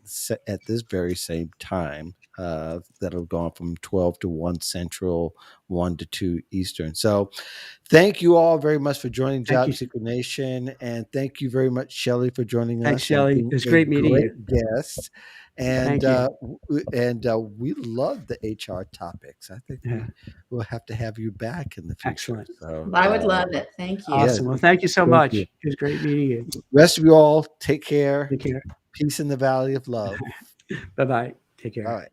at this very same time. That'll go on from 12 to 1 Central, 1 to 2 Eastern. So thank you all very much for joining Thank Job you. Seeker Nation. And thank you very much, Shelley, for joining Thanks, us and Shelley. It being was a great meeting great you. guest. And Thank you. we love the HR topics. I think Yeah, we will have to have you back in the future. excellent. So, I would love it. Thank you. yes, Awesome. Well, thank you so thank you. much. It was great meeting you. Rest of you all, take care. Take care. Peace in the valley of love. Bye-bye. Take All care. right.